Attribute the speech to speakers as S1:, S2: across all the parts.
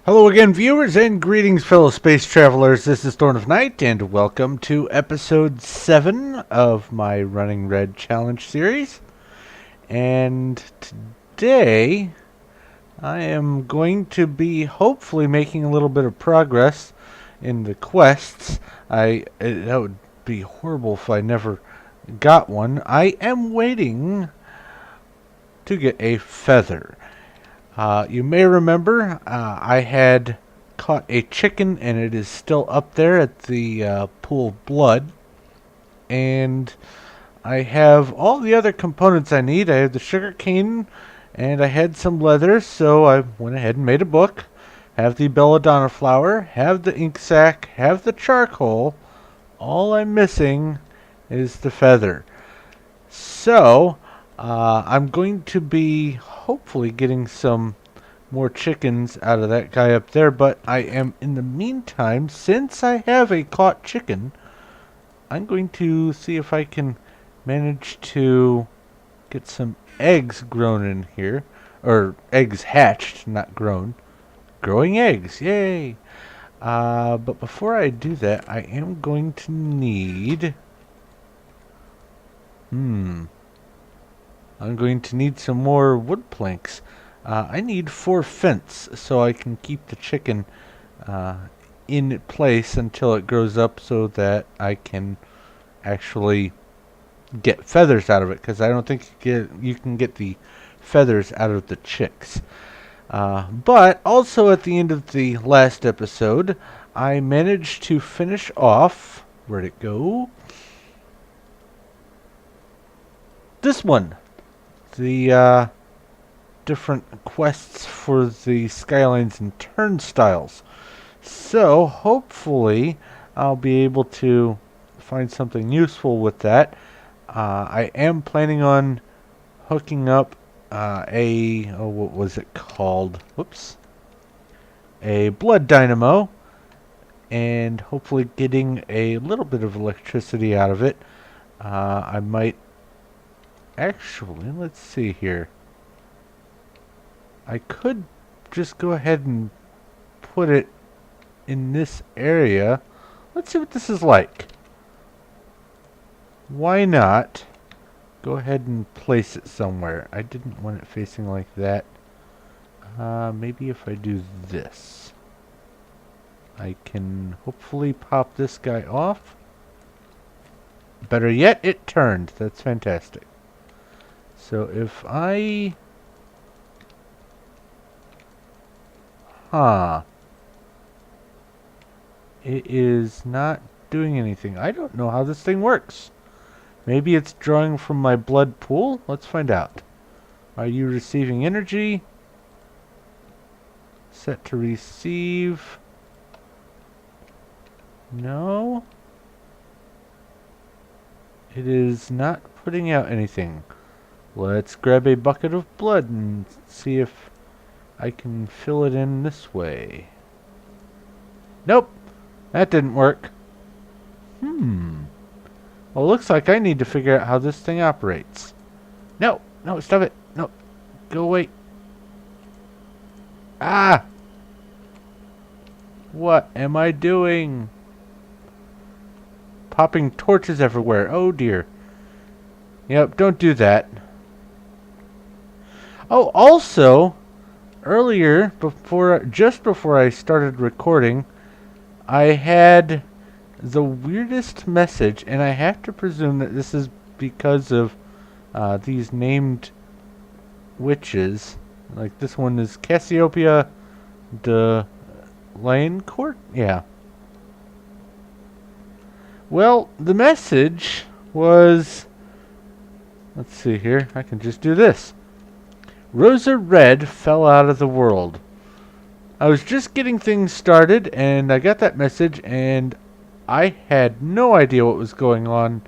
S1: Hello again, viewers, and greetings, fellow space travelers. This is Thorn of Night, and welcome to episode 7 of my Running Red Challenge series. And today, I am going to be hopefully making a little bit of progress in the quests. That would be horrible if I never got one. I am waiting to get a feather. You may remember I had caught a chicken, and it is still up there at the pool of blood. And I have all the other components I need. I have the sugar cane, and I had some leather, so I went ahead and made a book. Have the belladonna flower, have the ink sac, have the charcoal. All I'm missing is the feather. So, I'm going to be hopefully getting some more chickens out of that guy up there, but I am, in the meantime, since I have a caught chicken, I'm going to see if I can manage to get some eggs grown in here. Or eggs hatched, not grown. Growing eggs, yay! But before I do that, I am going to need... I'm going to need some more wood planks. I need 4 fence so I can keep the chicken in place until it grows up, so that I can actually get feathers out of it, because I don't think you can get the feathers out of the chicks. But also at the end of the last episode, I managed to finish off... Where'd it go? This one. The different quests for the skylines and turnstiles. So hopefully I'll be able to find something useful with that. I am planning on hooking up what was it called? Whoops. A blood dynamo, and hopefully getting a little bit of electricity out of it. I might actually, let's see here. I could just go ahead and put it in this area. Let's see what this is like. Why not go ahead and place it somewhere? I didn't want it facing like that. Maybe if I do this, I can hopefully pop this guy off. Better yet, it turned. That's fantastic. So if I... It is not doing anything. I don't know how this thing works. Maybe it's drawing from my blood pool? Let's find out. Are you receiving energy? Set to receive. No. It is not putting out anything. Let's grab a bucket of blood and see if I can fill it in this way. Nope. That didn't work. Well, it looks like I need to figure out how this thing operates. No! No, stop it! No! Go away! Ah! What am I doing? Popping torches everywhere. Oh dear. Yep, don't do that. Oh, also, earlier, just before I started recording, I had the weirdest message, and I have to presume that this is because of these named witches. Like this one is Cassiopeia de Lanecourt? Yeah. Well, the message was... Let's see here. I can just do this. Rosa Red fell out of the world. I was just getting things started, and I got that message, and I had no idea what was going on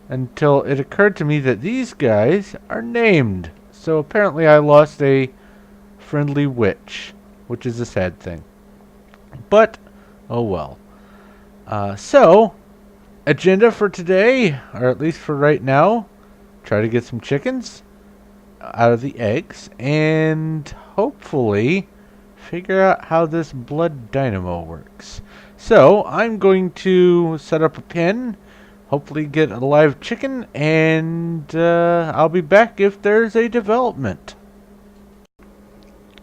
S1: until it occurred to me that these guys are named. So apparently I lost a friendly witch, which is a sad thing. But, oh well. So, agenda for today, or at least for right now, try to get some chickens out of the eggs, and hopefully figure out how this blood dynamo works. So I'm going to set up a pen, hopefully get a live chicken, and I'll be back if there's a development.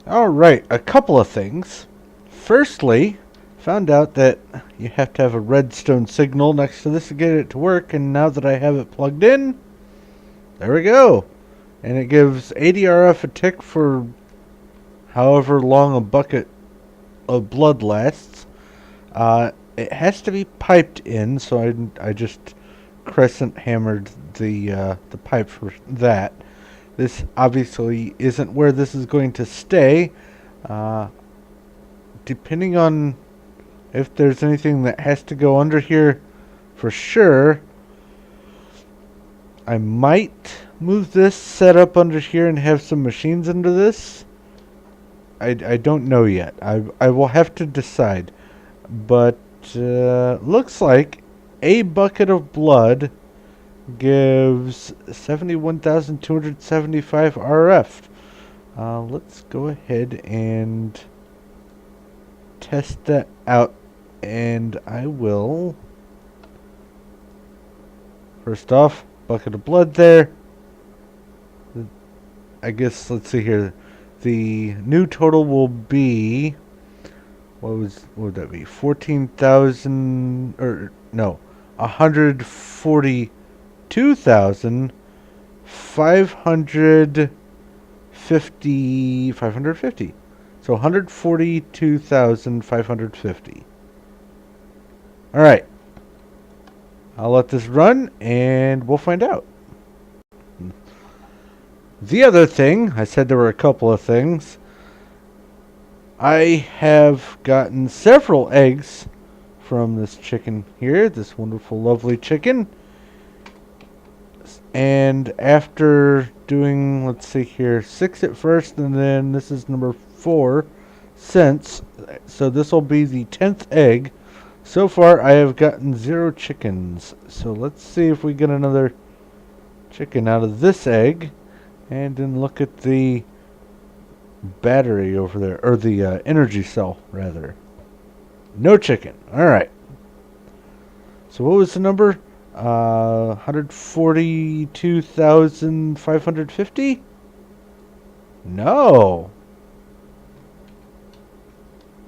S1: Alright, a couple of things. Firstly, found out that you have to have a redstone signal next to this to get it to work, and now that I have it plugged in, there we go. And it gives 80 RF a tick for however long a bucket of blood lasts. It has to be piped in, so I just crescent hammered the pipe for that. This obviously isn't where this is going to stay. Depending on if there's anything that has to go under here for sure, I might move this set up under here and have some machines under this. I don't know yet. I will have to decide. But looks like a bucket of blood gives 71,275 RF. Let's go ahead and test that out, and I will. First off, bucket of blood there. I guess, let's see here. The new total will be, what would that be? 14,000, or no, 142,550. So 142,550. All right. I'll let this run and we'll find out. The other thing, I said there were a couple of things. I have gotten several eggs from this chicken here, this wonderful, lovely chicken. And after doing, let's see here, 6 at first, and then this is number 4 since. So this will be the 10th egg. So far, I have gotten 0 chickens. So let's see if we get another chicken out of this egg. And then look at the battery over there, or the energy cell, rather. No chicken. Alright. So what was the number? 142,550? No.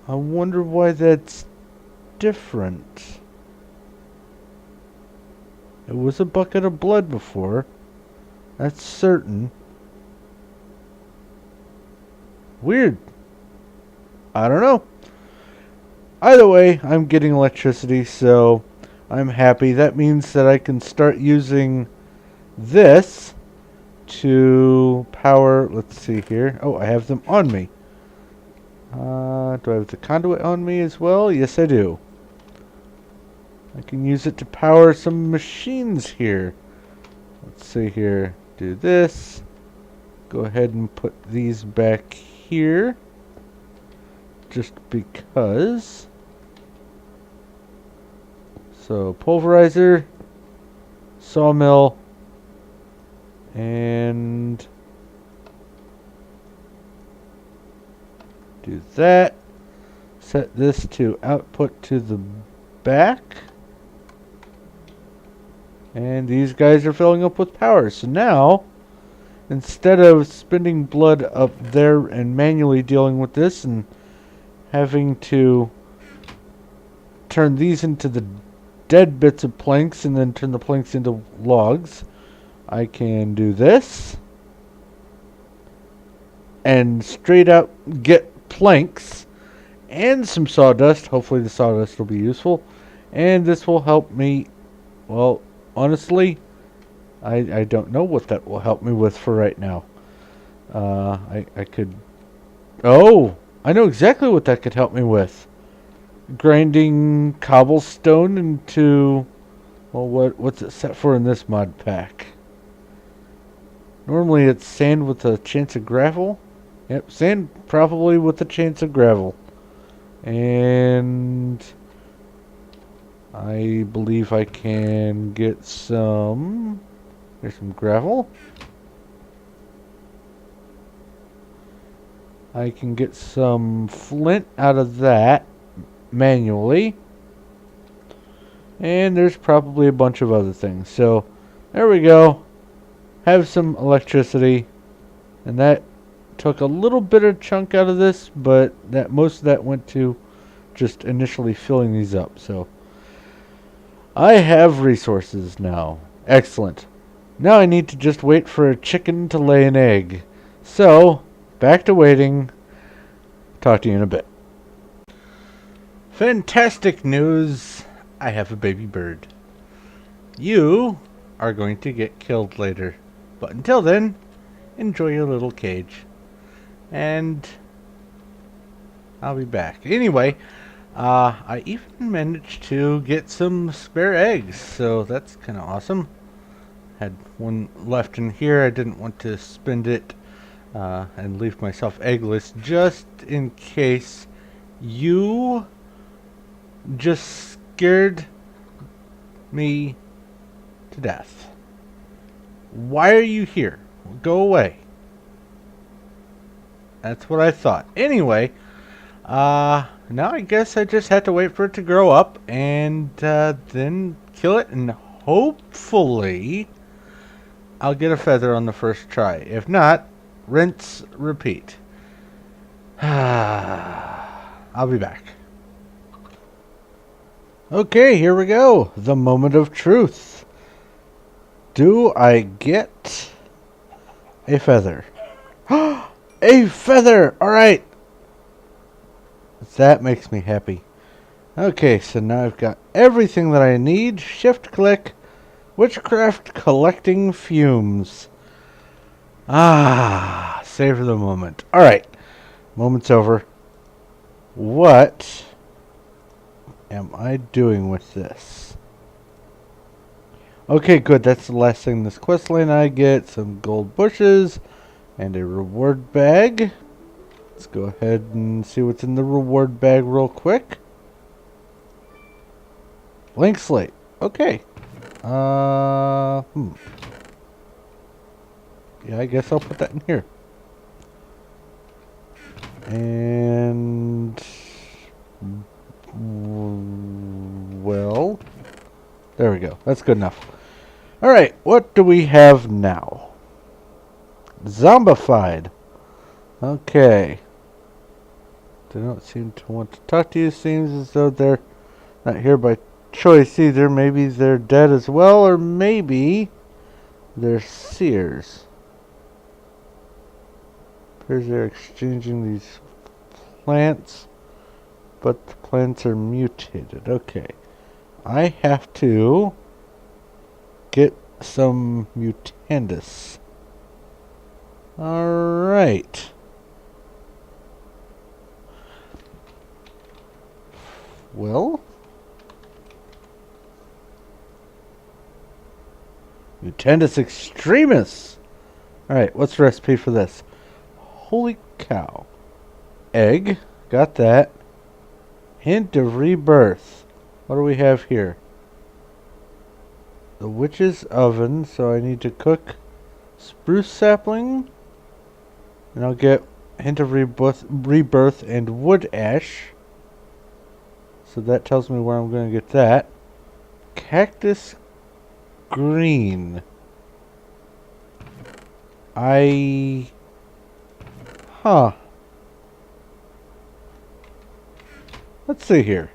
S1: I wonder why that's different. It was a bucket of blood before. That's certain. Weird. I don't know. Either way, I'm getting electricity, so I'm happy. That means that I can start using this to power. Let's see here. Oh, I have them on me. Do I have the conduit on me as well? Yes, I do. I can use it to power some machines here. Let's see here. Do this. Go ahead and put these back here. Just because. So, pulverizer, sawmill, and do that. Set this to output to the back. And these guys are filling up with power. So now, instead of spending blood up there and manually dealing with this and having to turn these into the dead bits of planks and then turn the planks into logs, I can do this and straight out get planks and some sawdust. Hopefully the sawdust will be useful, and this will help me. Well, honestly, I don't know what that will help me with for right now. I could. Oh, I know exactly what that could help me with. Grinding cobblestone into, well, what's it set for in this mod pack? Normally it's sand with a chance of gravel. Yep, sand probably with a chance of gravel. And I believe I can get some. There's some gravel. I can get some flint out of that manually. And there's probably a bunch of other things. So, there we go. Have some electricity. And that took a little bit of chunk out of this, but that most of that went to just initially filling these up. So, I have resources now. Excellent. Now I need to just wait for a chicken to lay an egg. So, back to waiting. Talk to you in a bit. Fantastic news. I have a baby bird. You are going to get killed later. But until then, enjoy your little cage. And I'll be back. Anyway, I even managed to get some spare eggs. So that's kind of awesome. Had one left in here. I didn't want to spend it and leave myself eggless just in case you just scared me to death. Why are you here? Go away. That's what I thought. Anyway, now I guess I just have to wait for it to grow up and then kill it, and hopefully I'll get a feather on the first try. If not, rinse, repeat. I'll be back. Okay, here we go. The moment of truth. Do I get a feather? A feather! Alright. That makes me happy. Okay, so now I've got everything that I need. Shift click. Witchcraft collecting fumes. Savor the moment. Alright. Moment's over. What am I doing with this? Okay, good. That's the last thing this quest line I get. Some gold bushes and a reward bag. Let's go ahead and see what's in the reward bag real quick. Blank slate. Okay. Yeah, I guess I'll put that in here. And well, there we go. That's good enough. Alright, what do we have now? Zombified. Okay. They don't seem to want to talk to you. Seems as though they're not here by choice either. Maybe they're dead as well, or maybe they're seers. Appears they're exchanging these plants, but the plants are mutated. Okay. I have to get some mutandis. Alright. Well, mutandis extremis. Alright, what's the recipe for this? Holy cow. Egg. Got that. Hint of rebirth. What do we have here? The witch's oven. So I need to cook spruce sapling. And I'll get hint of rebirth and wood ash. So that tells me where I'm going to get that. Cactus green. Let's see here.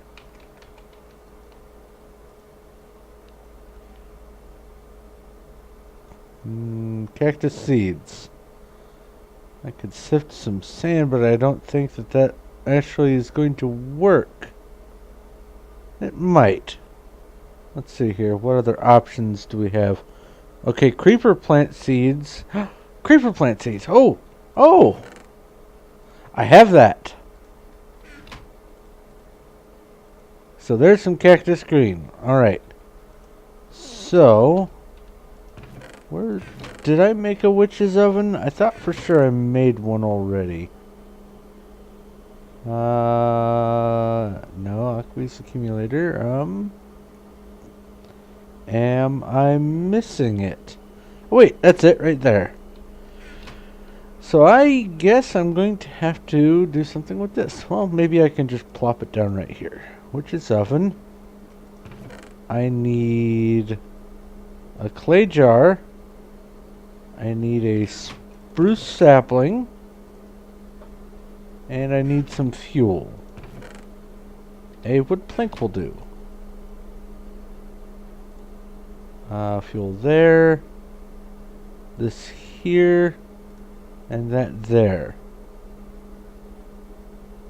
S1: Cactus seeds. I could sift some sand, but I don't think that actually is going to work. It might. Let's see here. What other options do we have? Okay, creeper plant seeds. Creeper plant seeds. Oh! Oh! I have that. So there's some cactus green. Alright. So, where did I make a witch's oven? I thought for sure I made one already. No, aqueous accumulator. Am I missing it? Oh, wait, that's it right there. So I guess I'm going to have to do something with this. Well, maybe I can just plop it down right here. Witch's oven. I need a clay jar. I need a spruce sapling. And I need some fuel. A wood plank will do. Fuel there. This here. And that there.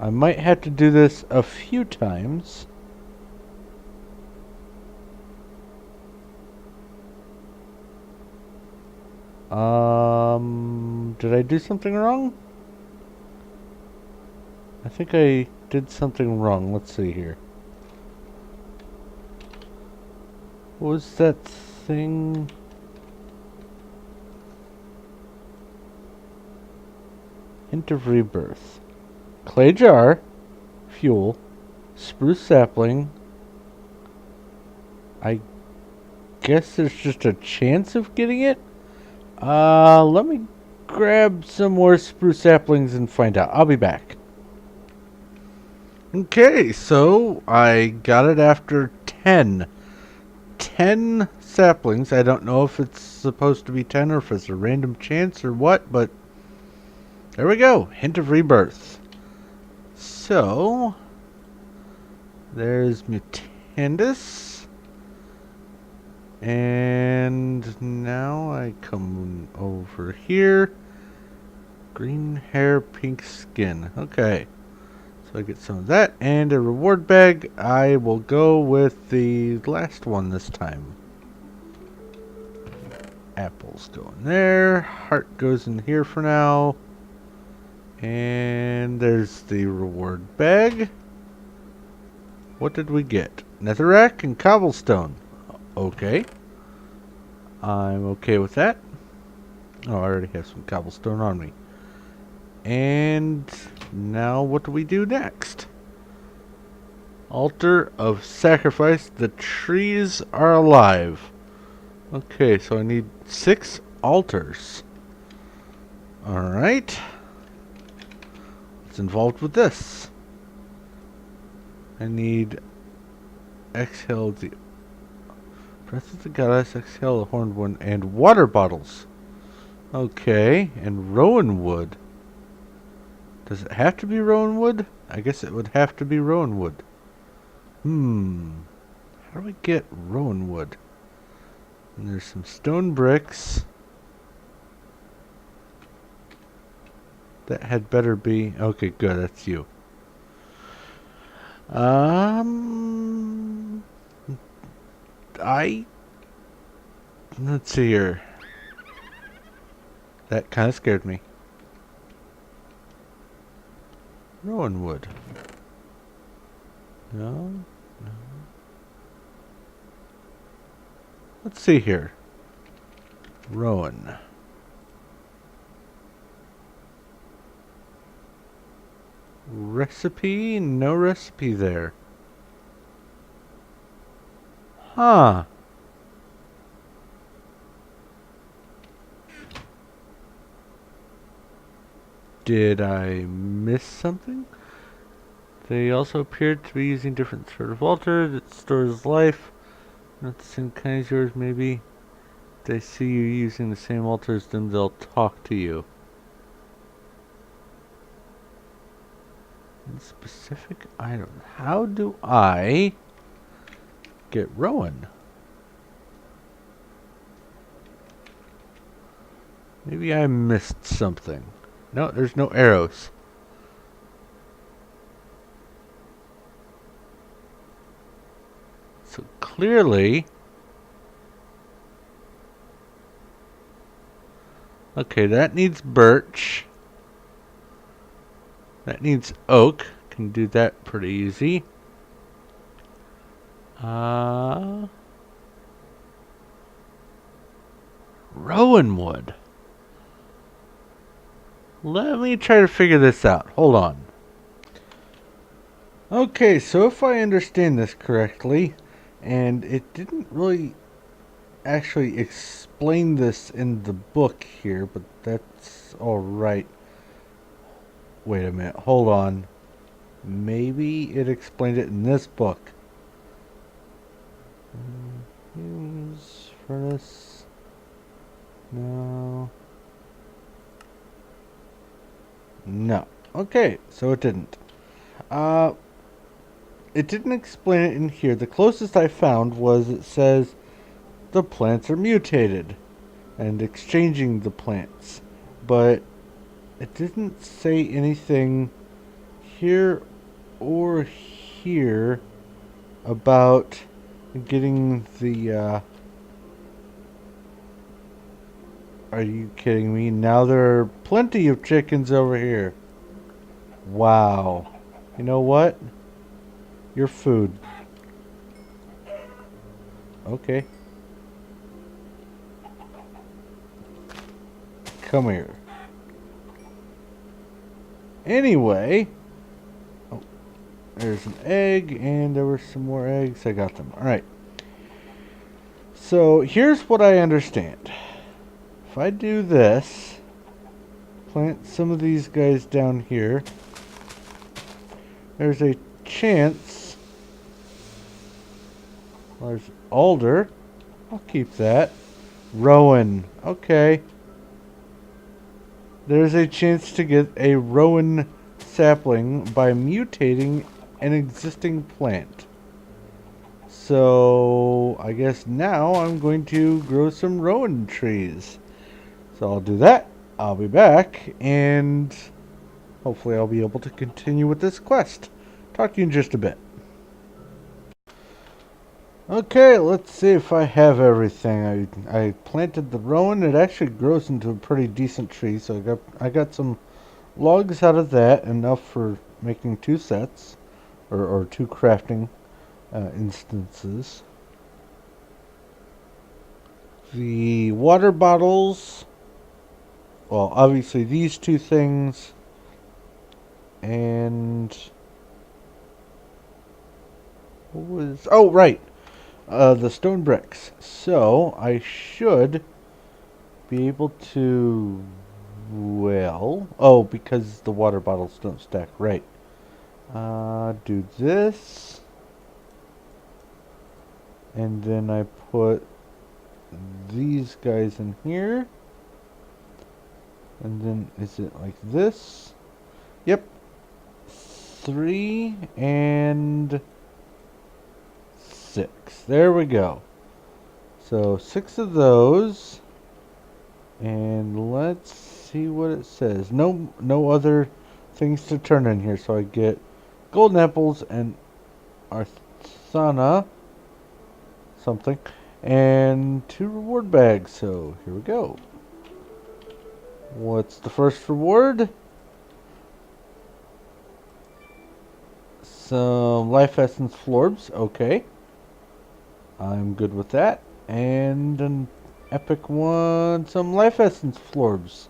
S1: I might have to do this a few times. Did I do something wrong? I think I did something wrong. Let's see here. What was that thing? Hint of rebirth. Clay jar, fuel, spruce sapling. I guess there's just a chance of getting it. Let me grab some more spruce saplings and find out. I'll be back. Okay, so I got it after 10 saplings. I don't know if it's supposed to be 10 or if it's a random chance or what, but there we go. Hint of rebirth. So there's Mutandis. And now I come over here. Green hair, pink skin. Okay. So I get some of that and a reward bag. I will go with the last one this time. Apples go in there. Heart goes in here for now. And there's the reward bag. What did we get? Netherrack and cobblestone. Okay. I'm okay with that. Oh, I already have some cobblestone on me. And now what do we do next? Altar of sacrifice. The trees are alive. Okay, so I need 6 altars. Alright. What's involved with this? I need exhale the breath of the goddess, exhale the horned one, and water bottles. Okay, and rowan wood. Does it have to be rowan wood? I guess it would have to be rowan wood. How do we get rowan wood? And there's some stone bricks. That had better be... Okay, good, that's you. Let's see here. That kind of scared me. Rowan wood. No. Let's see here. Rowan. Recipe? No recipe there. Huh. Did I miss something? They also appeared to be using different sort of altar that stores life. Not the same kind as yours, maybe. If they see you using the same altar as them, they'll talk to you. Specific item. How do I get Rowan? Maybe I missed something. No, there's no arrows. So clearly... Okay, that needs birch. That needs oak. Can do that pretty easy. Rowan wood. Let me try to figure this out. Hold on. Okay, so if I understand this correctly, and it didn't really actually explain this in the book here, but that's alright. Wait a minute, hold on. Maybe it explained it in this book. Use furnace. No. No. Okay, so it didn't. It didn't explain it in here. The closest I found was it says the plants are mutated and exchanging the plants. But it didn't say anything here or here about getting the, are you kidding me? Now there are plenty of chickens over here. Wow. You know what? Your food. Okay. Come here. Anyway. Oh, there's an egg, and there were some more eggs. I got them. Alright. So, here's what I understand. If I do this, plant some of these guys down here, there's a chance. Well, there's alder. I'll keep that. Rowan. Okay. There's a chance to get a rowan sapling by mutating an existing plant. So, I guess now I'm going to grow some rowan trees. So I'll do that. I'll be back, and hopefully I'll be able to continue with this quest. Talk to you in just a bit. Okay, let's see if I have everything. I planted the rowan. It actually grows into a pretty decent tree, so I got some logs out of that, enough for making 2 sets, or 2 crafting instances. The water bottles, well, obviously these 2 things, and what was, oh right, the stone bricks. So I should be able to, well, oh, because the water bottles don't stack, right. Do this, and then I put these guys in here, and then is it like this? Yep. 3 and 6. There we go. So 6 of those, and let's see what it says. No other things to turn in here, so I get golden apples and Arthana something, and 2 reward bags. So here we go. What's the first reward? Some life essence florbs. Okay, I'm good with that. And an epic one, some life essence florbs.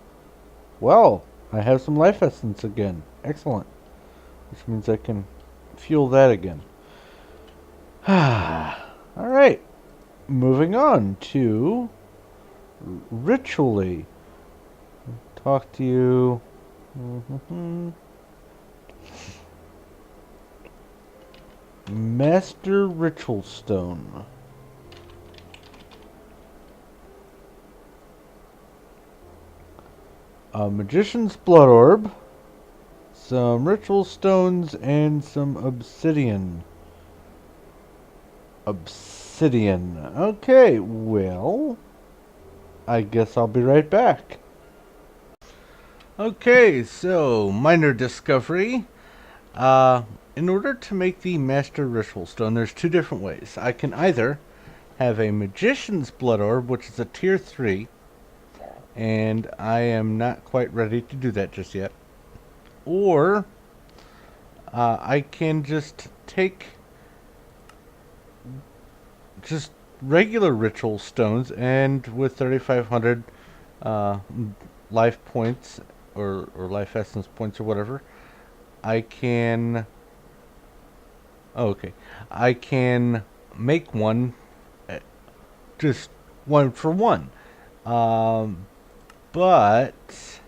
S1: Well, I have some life essence again. Excellent. Which means I can fuel that again. Alright. Moving on to ritually. Talk to you. Master Ritual Stone. A Magician's Blood Orb. Some Ritual Stones and some Obsidian. Okay, well, I guess I'll be right back. Okay, so minor discovery. In order to make the Master Ritual Stone, there's 2 different ways. I can either have a Magician's Blood Orb, which is a tier 3, and I am not quite ready to do that just yet. Or I can just take just regular ritual stones, and with 3,500 life points or life essence points or whatever, I can. Oh, okay, I can make one just one for one. But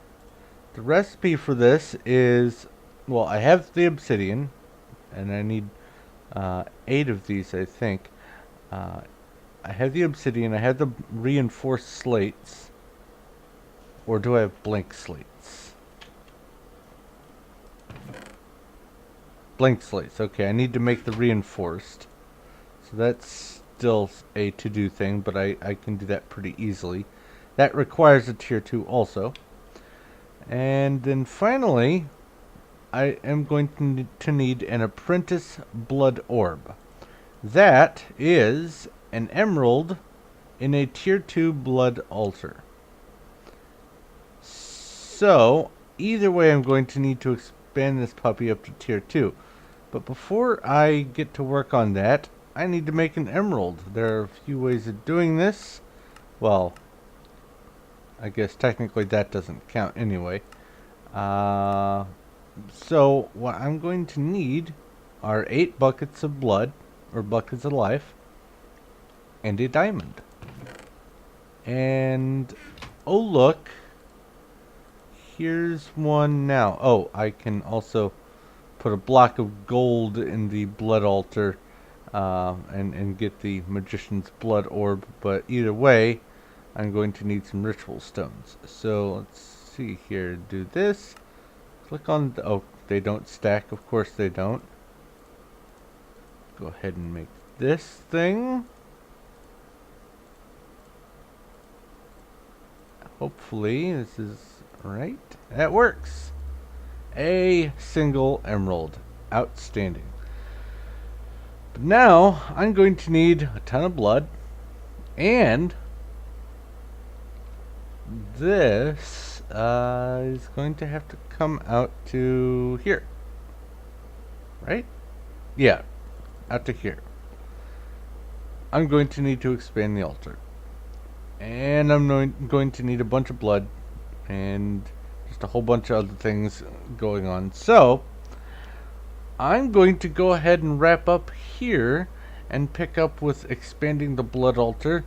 S1: the recipe for this is, well, I have the obsidian, and I need 8 of these, I think. I have the obsidian, I have the reinforced slates. Or do I have blank slates? Blank slates, okay, I need to make the reinforced. So that's still a to-do thing, but I can do that pretty easily. That requires a tier 2 also. And then finally, I am going to need an apprentice blood orb. That is an emerald in a tier 2 blood altar. So, either way I'm going to need to expand this puppy up to tier 2. But before I get to work on that, I need to make an emerald. There are a few ways of doing this. Well, I guess technically that doesn't count anyway. So what I'm going to need are 8 buckets of blood, or buckets of life, and a diamond. And, oh look, here's one now. Oh, I can also put a block of gold in the blood altar, and get the magician's blood orb, but either way, I'm going to need some ritual stones. So let's see here, do this, click on the, oh, they don't stack, of course they don't. Go ahead and make this thing. Hopefully this is right. That works. A single emerald. Outstanding. But now I'm going to need a ton of blood, and this is going to have to come out to here. Right? Yeah, out to here. I'm going to need to expand the altar. And I'm going to need a bunch of blood and just a whole bunch of other things going on. So, I'm going to go ahead and wrap up here and pick up with expanding the blood altar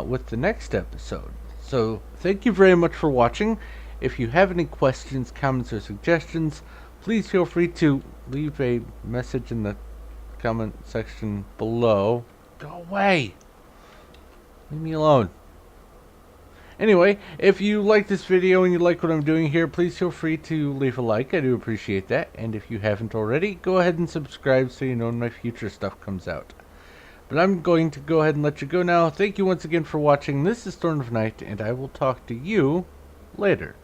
S1: with the next episode. So, thank you very much for watching. If you have any questions, comments, or suggestions, please feel free to leave a message in the comment section below. Go away! Leave me alone. Anyway, if you like this video and you like what I'm doing here, please feel free to leave a like. I do appreciate that. And if you haven't already, go ahead and subscribe so you know when my future stuff comes out. But I'm going to go ahead and let you go now. Thank you once again for watching. This is Thorn of Night, and I will talk to you later.